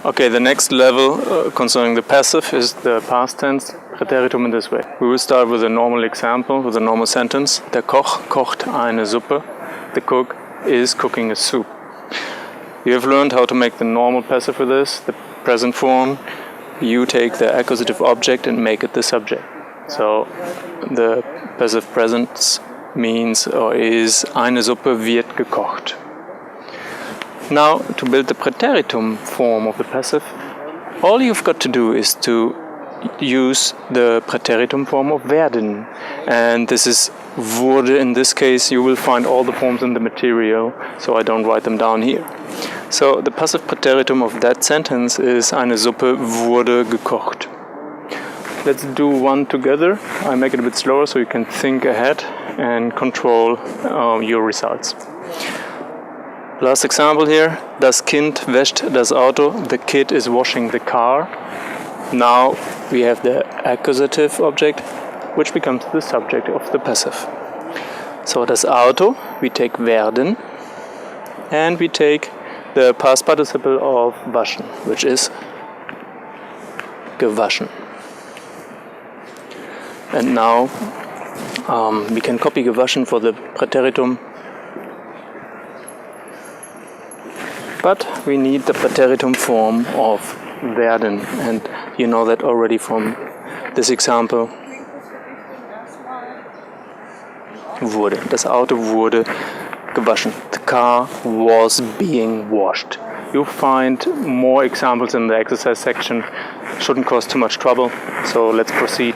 Okay, the next level concerning the passive is the past tense Präteritum in this way. We will start with a normal example, with a normal sentence. Der Koch kocht eine Suppe. The cook is cooking a soup. You have learned how to make the normal passive for this, the present form. You take the accusative object and make it the subject. So the passive present means or is eine Suppe wird gekocht. Now, to build the Präteritum form of the passive, all you've got to do is to use the Präteritum form of werden. And this is wurde. In this case, you will find all the forms in the material, so I don't write them down here. So the passive Präteritum of that sentence is eine Suppe wurde gekocht. Let's do one together. I make it a bit slower so you can think ahead and control your results. Last example here. Das Kind wäscht das Auto. The kid is washing the car. Now we have the accusative object, which becomes the subject of the passive. So das Auto, we take werden, and we take the past participle of waschen, which is gewaschen. And now we can copy gewaschen for the Präteritum, but we need the Präteritum form of werden, and you know that already from this example. Wurde. Das Auto wurde gewaschen. The car was being washed. You'll find more examples in the exercise section. Shouldn't cause too much trouble, so let's proceed.